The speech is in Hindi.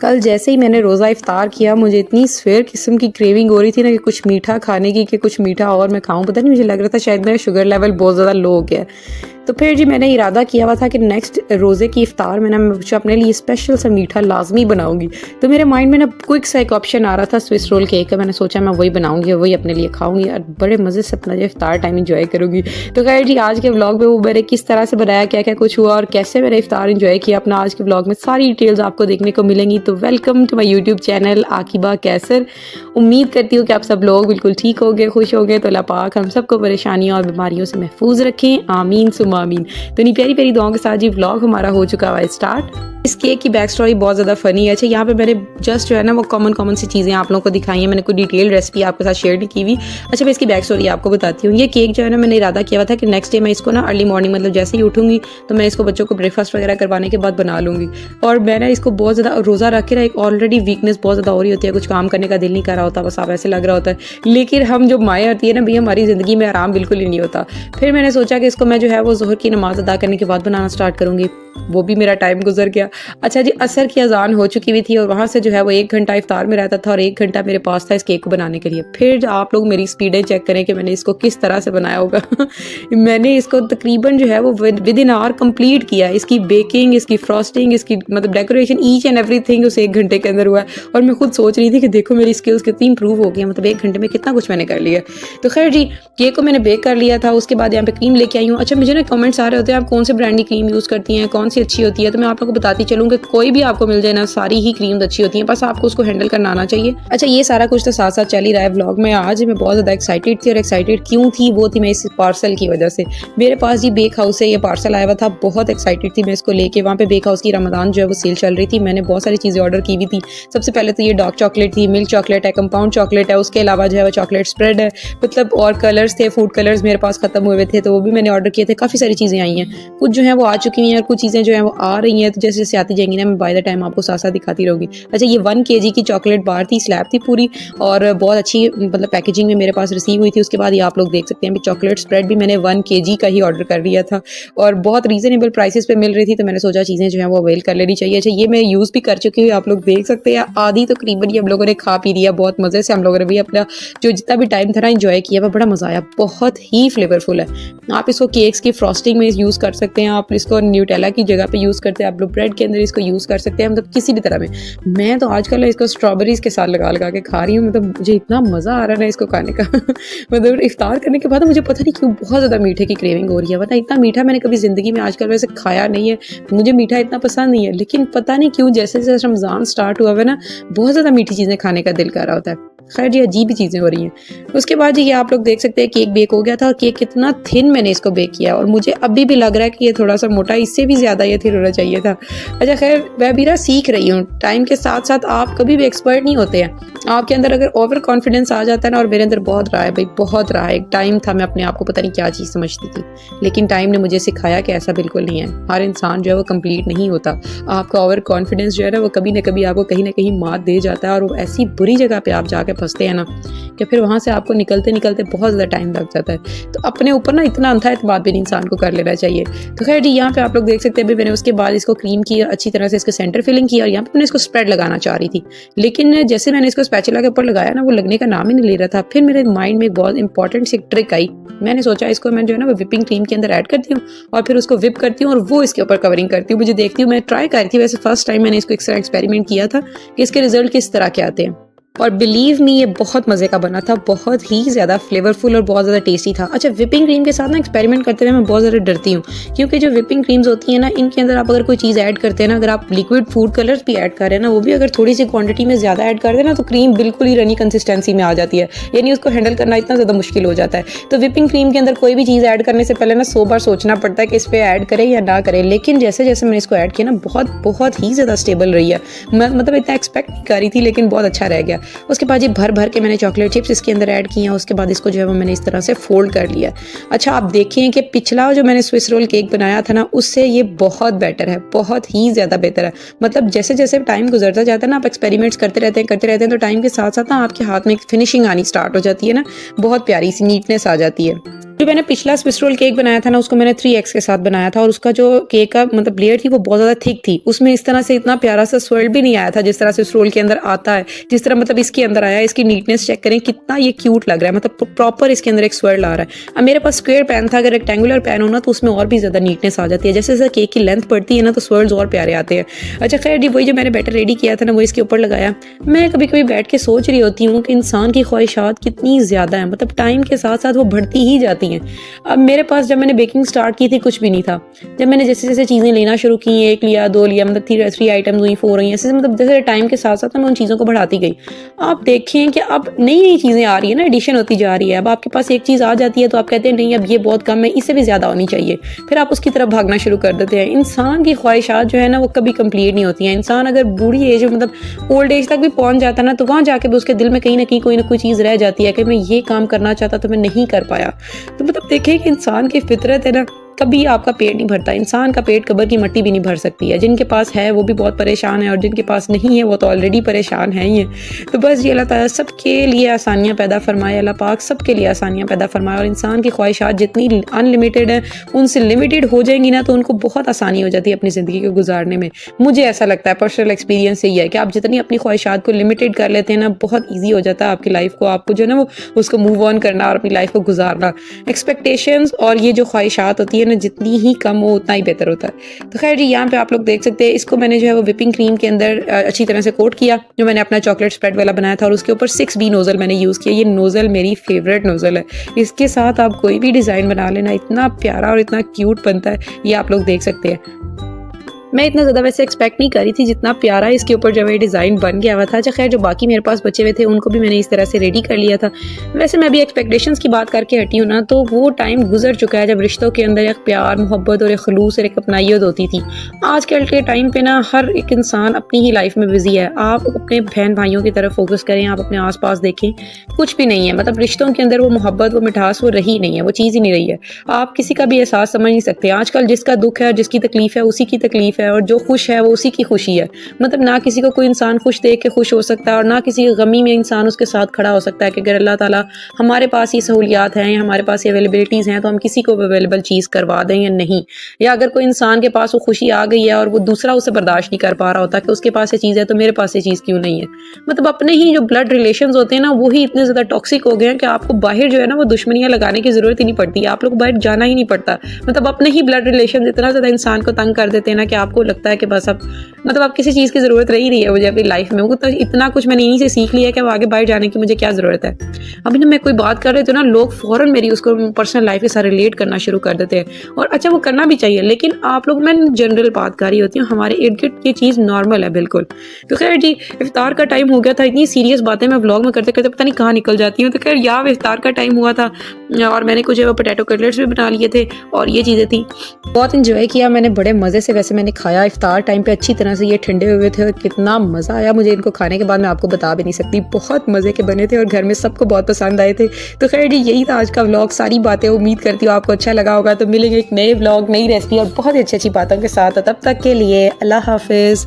कल जैसे ही मैंने रोज़ा इफ्तार किया मुझे इतनी स्वेर किस्म की क्रेविंग हो रही थी ना कि कुछ मीठा खाने की कि कुछ मीठा और मैं खाऊं। पता नहीं मुझे लग रहा था शायद मेरा शुगर लेवल बहुत ज़्यादा लो हो गया है। तो फिर जी मैंने इरादा किया हुआ था कि नेक्स्ट रोज़े की इफ्तार में ना मैं कुछ अपने लिए स्पेशल सा मीठा लाजमी बनाऊंगी। तो मेरे माइंड में ना क्विक सा एक ऑप्शन आ रहा था स्विस रोल केक का। मैंने सोचा मैं वही बनाऊंगी और वही अपने लिए खाऊंगी और बड़े मज़े से अपना जो इफ्तार टाइम इंजॉय करूंगी। तो खैर जी आज के व्लॉग में वो मैंने किस तरह से बनाया, क्या क्या कुछ हुआ और कैसे मैंने इफ्तार इंजॉय किया अपना, आज के व्लॉग में सारी डिटेल्स आपको देखने को मिलेंगी। तो welcome to my YouTube channel Aqiba Qaiser. उम्मीद करती हूँ कि आप सब लोग बिल्कुल ठीक होंगे, खुश होंगे। तो अल्लाह पाक हम सबको परेशानियों और बीमारियों से महफूज रखें, आमीन सुम आमीन। तो नहीं प्यारी प्यारी दुआओं के साथ जी व्लॉग हमारा हो चुका हुआ है स्टार्ट। इस केक की बैक स्टोरी बहुत ज़्यादा फनी है। अच्छा यहाँ पे मैंने जस्ट जो है ना वो कॉमन सी चीज़ें आप लोगों को दिखाई हैं, मैंने कोई डिटेल रेसिपी आपके साथ शेयर नहीं की हुई। अच्छा मैं इसकी बैक स्टोरी आपको बताती हूँ। ये केक जो है ना मैंने इरादा किया हुआ था कि नेक्स्ट डे मैं इसको ना अर्ली मॉर्निंग मतलब जैसे ही उठूँगी तो मैं इसको बच्चों को ब्रेकफास्ट वगैरह करवाने के बाद बना लूँगी। और मैंने इसको बहुत ज़्यादा रोज़ा रख के ना एक ऑलरेडी वीकनेस बहुत ज़्यादा हो रही होती है, कुछ काम करने का दिल नहीं कर रहा होता, बस आप ऐसे लग रहा होता है। लेकिन हम जो माएँ होती है ना भैया हमारी ज़िंदगी में आराम बिल्कुल ही नहीं होता। फिर मैंने सोचा कि इसको मैं जो है वो ज़ोहर की नमाज़ अदा करने के बाद बनाना स्टार्ट करूँगी। वो भी मेरा टाइम गुजर गया। अच्छा जी असर की अजान हो चुकी हुई थी और वहाँ से जो है वो 1 घंटा इफ्तार में रहता था और 1 घंटा मेरे पास था इस केक को बनाने के लिए। फिर आप लोग मेरी स्पीडें चेक करें कि मैंने इसको किस तरह से बनाया होगा। मैंने इसको तकरीबन जो है वो विद इन आवर कंप्लीट किया। इसकी बेकिंग, इसकी फ्रॉस्टिंग, इसकी मतलब डेकोरेशन, ईच एंड एवरीथिंग उस 1 घंटे के अंदर हुआ है। और मैं खुद सोच रही थी कि देखो मेरी स्किल्स कितनी इंप्रूव हो गई, मतलब 1 घंटे में कितना कुछ मैंने कर लिया। तो खैर जी केक को मैंने बेक कर लिया था। उसके बाद यहाँ पे क्रीम लेके आई हूँ। अच्छा मुझे ना कमेंट्स आ रहे होते हैं आप कौन से ब्रांड की क्रीम यूज़ करती हैं, कौन सी अच्छी होती है। तो मैं आप लोगों को बताती चलूँ कि कोई भी आपको मिल जाए ना सारी ही क्रीम्स अच्छी होती हैं, बस आपको उसको हैंडल करना आना चाहिए। अच्छा ये सारा कुछ तो साथ साथ चल ही रहा है व्लॉग में। आज मैं बहुत ज़्यादा एक्साइटेड थी और एक्साइटेड क्यों थी वो थी मैं इस पार्सल की वजह से। मेरे पास जी बेक हाउस से ये पार्सल आया हुआ था, बहुत एक्साइटेड थी मैं इसको लेके। वहाँ पे बेक हाउस की रमज़ान जो है वो सेल चल रही थी, मैंने बहुत सारी चीज़ें ऑर्डर की हुई थी। सबसे पहले तो ये डार्क चॉकलेट थी, मिल्क चॉकलेट है, कंपाउंड चॉकलेट है, उसके अलावा जो है वो चॉकलेट स्प्रेड है, मतलब और कलर्स थे, फूड कलर्स मेरे पास खत्म हुए थे तो वो भी मैंने ऑर्डर किए थे। काफ़ी सारी चीज़ें आई हैं, कुछ जो है वो आ चुकी हैं और कुछ चीज़ें जो है वो आ रही हैं। तो जैसे जैसे आती जाएंगी ना मैं बाय द टाइम आपको साथ साथ दिखाती रहूँगी। अच्छा ये 1 kg की चॉकलेट बार थी, स्लैब थी पूरी और बहुत अच्छी मतलब पैकेजिंग में मेरे पास रिसीव हुई थी। उसके बाद ये आप लोग देख सकते हैं कि चॉकलेट स्प्रेड भी मैंने 1 kg का ही ऑर्डर कर लिया था और बहुत रीजनेबल प्राइसेस पे मिल रही थी, तो मैंने सोचा चीज़ें जो है वो अवेल कर लेनी चाहिए। अच्छा ये मैं यूज़ भी कर चुकी हूँ, आप लोग देख सकते हैं आधी तो करीबन ये हम लोगों ने खा पी लिया। बहुत मज़े से हम लोगों ने भी अपना जो जितना भी टाइम था ना इंजॉय किया, वह बड़ा मज़ा आया, बहुत ही फ्लेवरफुल है। आप इसको केक्स की फ्रॉस्टिंग में यूज़ कर सकते हैं, आप इसको न्यूटेला की जगह पे यूज़ करते हैं, आप लोग ब्रेड के अंदर इसको यूज़ कर सकते हैं, मतलब किसी भी तरह में। मैं तो आजकल इसको स्ट्रॉबेरीज के साथ लगा लगा के खा रही हूँ, मतलब मुझे इतना मज़ा आ रहा है ना इसको खाने का। मतलब इफ्तार करने के बाद मुझे पता नहीं क्यों बहुत ज़्यादा मीठे की क्रेविंग हो रही है, वरना इतना मीठा मैंने कभी ज़िंदगी में आजकल वैसे खाया नहीं है। मुझे मीठा इतना पसंद नहीं है, लेकिन पता नहीं क्यों जैसे जैसे रमज़ान स्टार्ट हुआ है ना बहुत ज़्यादा मीठी चीज़ें खाने का दिल कर रहा होता है। खैर जी अजीब ही चीज़ें हो रही हैं। उसके बाद जी ये आप लोग देख सकते हैं केक बेक हो गया था और केक कितना थिन मैंने इसको बेक किया और मुझे अभी भी लग रहा है कि ये थोड़ा सा मोटा, इससे भी ज़्यादा ये थिन होना चाहिए था। अच्छा खैर मैं भी ना सीख रही हूँ, टाइम के साथ साथ आप कभी भी एक्सपर्ट नहीं होते हैं। आपके अंदर अगर ओवर कॉन्फिडेंस आ जाता है ना, और मेरे अंदर बहुत रहा है भाई, बहुत रहा है। एक टाइम था मैं अपने आप को पता नहीं क्या चीज़ समझती थी, लेकिन टाइम ने मुझे सिखाया कि ऐसा बिल्कुल नहीं है। हर इंसान जो है वो कंप्लीट नहीं होता। आपका ओवर कॉन्फिडेंस जो है ना वो कभी ना कभी आपको कहीं ना कहीं मात दे जाता है और वो ऐसी बुरी जगह पे आप जाके फंसते हैं ना कि फिर वहाँ से आपको निकलते निकलते बहुत ज़्यादा टाइम लग जाता है। तो अपने ऊपर ना इतना अंधा एतमाद भी इंसान को कर लेना चाहिए। तो खैर जी यहाँ पे आप लोग देख सकते हैं भी मैंने उसके बाद इसको क्रीम की अच्छी तरह से इसके सेंटर फिलिंग की और यहाँ पे मैंने इसको स्प्रेड लगाना चाह रही थी, लेकिन जैसे मैंने इसको स्पैचुला के ऊपर लगाया ना वो लगने का नाम ही नहीं ले रहा था। फिर मेरे माइंड में एक बहुत इंपॉर्टेंट सी ट्रिक आई। मैंने सोचा इसको मैं जो है ना वो विपिंग क्रीम के अंदर ऐड करती हूँ और फिर उसको विप करती हूँ और वो इसके ऊपर कवरिंग करती हूँ। मुझे देखती हूँ, मैं ट्राई कर रही थी, वैसे फर्स्ट टाइम मैंने इसको एक एक्सपेरिमेंट किया था कि इसके रिजल्ट किस तरह के आते हैं और बिलीव मी ये बहुत मज़े का बना था, बहुत ही ज़्यादा फ्लेवरफुल और बहुत ज़्यादा टेस्टी था। अच्छा विपिंग क्रीम के साथ ना एक्सपेरिमेंट करते हुए मैं बहुत ज़्यादा डरती हूँ, क्योंकि जो विपिंग क्रीम्स होती हैं ना इनके अंदर आप अगर कोई चीज़ ऐड करते हैं ना, अगर आप लिक्विड फूड कलर्स भी ऐड कर रहे हैं ना, वो भी अगर थोड़ी सी क्वांटिटी में ज़्यादा ऐड कर दें ना तो क्रीम बिल्कुल ही रनी कंसिस्टेंसी में आ जाती है, यानी उसको हैंडल करना इतना ज़्यादा मुश्किल हो जाता है। तो विपिंग क्रीम के अंदर कोई भी चीज़ ऐड करने से पहले ना 100 बार सोचना पड़ता है कि इस पर ऐड करें या ना करें। लेकिन जैसे जैसे मैंने इसको ऐड किया ना बहुत ही ज़्यादा स्टेबल रही है। मैं मतलब इतना एक्सपेक्ट नहीं कर रही थी, लेकिन बहुत अच्छा रह गया। उसके बाद ये भर भर के मैंने चॉकलेट चिप्स इसके अंदर ऐड किए हैं। उसके बाद इसको जो है वो मैंने इस तरह से फोल्ड कर लिया। अच्छा आप देखें कि पिछला जो मैंने स्विस रोल केक बनाया था ना उससे ये बहुत बेटर है, बहुत ही ज़्यादा बेहतर है। मतलब जैसे जैसे टाइम गुजरता जाता है ना आप एक्सपेरिमेंट्स करते रहते हैं तो टाइम के साथ साथ ना आपके हाथ में फिनिशिंग आनी स्टार्ट हो जाती है ना, बहुत प्यारी सी नीटनेस आ जाती है। जो मैंने पिछला स्विस रोल केक बनाया था ना, उसको मैंने 3x के साथ बनाया था और उसका जो केक का मतलब लेयर थी वो बहुत ज़्यादा थिक थी। उसमें इस तरह से इतना प्यारा सा स्वर्ल भी नहीं आया था जिस तरह से स्विस रोल के अंदर आता है, जिस तरह मतलब इसके अंदर आया। इसकी नीटनेस चेक करें, कितना ये क्यूट लग रहा है, मतलब प्रॉपर इसके अंदर एक स्वर्ल आ रहा है। अब मेरे पास स्क्वायर पैन था, अगर रेक्टेंगुलर पैन होना तो उसमें और भी ज़्यादा नीटनेस आ जाती है। जैसे जैसे केक की लेंथ बढ़ती है ना तो स्वर्ल्स और प्यारे आते हैं। अच्छा खैर जी, वही जो मैंने बैटर रेडी किया था ना वो इसके ऊपर लगाया। मैं कभी कभी बैठ के सोच रही होती हूँ कि इंसान की ख्वाहिशात कितनी ज़्यादा हैं, मतलब टाइम के साथ साथ वो बढ़ती ही जाती हैं। अब मेरे पास जब मैंने बेकिंग स्टार्ट की थी कुछ भी नहीं था। जब मैंने जैसे जैसे चीज़ें लेना शुरू की, एक लिया, दो लिया, मतलब 3 आइटम्स हुई, 4 हुई, ऐसे मतलब जैसे टाइम के साथ साथ मैं उन चीज़ों को बढ़ाती गई। आप देखें कि अब नई नई चीज़ें आ रही है ना, एडिशन होती जा रही है। अब आपके पास एक चीज़ आ जाती है तो आप कहते हैं नहीं अब ये बहुत कम है, इससे भी ज़्यादा होनी चाहिए, फिर आप उसकी तरफ भागना शुरू कर देते हैं। इंसान की ख्वाहिशात जो है ना वो कभी कंप्लीट नहीं होती हैं। इंसान अगर बूढ़ी एज में मतलब ओल्ड एज तक भी पहुंच जाता है ना तो वहाँ जाके भी उसके दिल में कहीं ना कहीं कोई ना कोई चीज़ रह जाती है कि मैं ये काम करना चाहता तो मैं नहीं कर पाया। तो मतलब देखें कि इंसान की फितरत है ना, कभी आपका पेट नहीं भरता। इंसान का पेट कब्र की मिट्टी भी नहीं भर सकती है। जिनके पास है वो भी बहुत परेशान है और जिनके पास नहीं है वो तो ऑलरेडी परेशान है ही है। तो बस ये अल्लाह ताला सबके लिए आसानियाँ पैदा फरमाए, अल्लाह पाक सबके लिए आसानियाँ पैदा फरमाए। और इंसान की ख्वाहिशात जितनी अनलिमिटेड है उनसे लिमिटेड हो जाएंगी ना तो उनको बहुत आसानी हो जाती है अपनी ज़िंदगी को गुजारने में। मुझे ऐसा लगता है, पर्सनल एक्सपीरियंस यही है कि आप जितनी अपनी ख्वाहिशात को लिमिटेड कर लेते हैं ना बहुत ईजी हो जाता है आपकी लाइफ को, आपको जो है ना वो उसको मूव ऑन करना और अपनी लाइफ को गुजारना। एक्सपेक्टेशंस और ये जो ख्वाहिशात होती है ना जितनी ही कम हो उतना ही बेहतर होता है। तो खैर जी, यहाँ पे आप लोग देख सकते हैं इसको मैंने जो है वो विपिंग क्रीम के अंदर अच्छी तरह से कोट किया, जो मैंने अपना चॉकलेट स्प्रेड वाला बनाया था, और उसके ऊपर 6B नोज़ल मैंने यूज़ किया। ये नोज़ल मेरी फेवरेट नोज़ल है। इसके साथ आप कोई भी डिज़ाइन बना लेना, इतना प्यारा और इतना क्यूट बनता है, ये आप लोग देख सकते हैं। मैं इतना ज़्यादा वैसे एक्सपेक्ट नहीं करी थी जितना प्यारा इसके ऊपर जब ये डिज़ाइन बन गया हुआ था। अच्छा खैर, जो बाकी मेरे पास बचे हुए थे उनको भी मैंने इस तरह से रेडी कर लिया था। वैसे मैं भी एक्सपेक्टेशंस की बात करके हटी हूँ ना, तो वो टाइम गुजर चुका है जब रिश्तों के अंदर एक प्यार, मोहब्बत और एक खलूस और एक अपनाइयत होती थी। आजकल के टाइम पे ना हर एक इंसान अपनी ही लाइफ में बिजी है। आप अपने बहन भाइयों की तरफ फोकस करें, आप अपने आसपास देखें, कुछ भी नहीं है। मतलब रिश्तों के अंदर वो मोहब्बत, वो मिठास वो रही नहीं है, वो चीज़ ही नहीं रही है। आप किसी का भी एहसास समझ नहीं सकते। आजकल जिसका दुख है, जिसकी तकलीफ है उसी की तकलीफ है, और जो खुश है वो उसी की खुशी है। मतलब ना किसी को कोई इंसान खुश देख के खुश हो सकता है और ना किसी गमी में इंसान उसके साथ खड़ा हो सकता है कि अगर अल्लाह ताला हमारे पास ये सहूलियात हैं या हमारे पास ये अवेलेबिलिटीज़ हैं तो हम किसी को अवेलेबल चीज़ करवा दें या नहीं। या अगर कोई इंसान के पास वो खुशी आ गई है और वो दूसरा उसे बर्दाश्त नहीं कर पा रहा होता कि उसके पास ये चीज़ है तो मेरे पास ये चीज़ क्यों नहीं है। मतलब अपने ही जो ब्लड रिलेशंस होते हैं ना वो ही इतने ज़्यादा टॉक्सिक हो गए हैं कि आपको बाहर जो है ना वो दुश्मनियाँ लगाने की ज़रूरत ही नहीं पड़ती, आप लोग बाहर जाना ही नहीं पड़ता। मतलब अपने ही ब्लड रिलेशन इतना ज़्यादा इंसान को तंग कर देते हैं ना कि आपको लगता है कि बस अब मतलब आप किसी चीज़ की ज़रूरत रही नहीं है मुझे अपनी लाइफ में। वो तो इतना कुछ मैंने यहीं से सीख लिया कि अब आगे बाहर जाने की मुझे क्या ज़रूरत है। अभी ना मैं कोई बात कर रही तो ना लोग फ़ौरन मेरी उसको पर्सनल लाइफ के साथ रिलेट करना शुरू कर देते हैं, और अच्छा वो करना भी चाहिए। लेकिन आप लोग, मैं जनरल बात कर रही होती हूँ, हमारे इर्द गिर्द ये चीज़ नॉर्मल है बिल्कुल। तो खैर जी, इफ्तार का टाइम हो गया था। इतनी सीरियस बातें मैं व्लॉग में करते करते पता नहीं कहाँ निकल जाती हूँ। तो खैर यहाँ इफ्तार का टाइम हुआ था और मैंने कुछ पोटैटो कटलेट्स भी बना लिए थे और ये चीज़ें थी। बहुत इंजॉय किया मैंने, बड़े मज़े से वैसे मैंने खाया इफ्तार टाइम पे अच्छी तरह से। ये ठंडे हुए थे और कितना मज़ा आया मुझे इनको खाने के बाद, मैं आपको बता भी नहीं सकती। बहुत मज़े के बने थे और घर में सबको बहुत पसंद आए थे। तो खैर जी, यही था आज का व्लॉग। सारी बातें उम्मीद करती हूँ आपको अच्छा लगा होगा। तो मिलेंगे एक नए व्लॉग, नई रेसिपी और बहुत ही अच्छी अच्छी बातों के साथ। तब तक के लिए अल्लाह हाफिज़।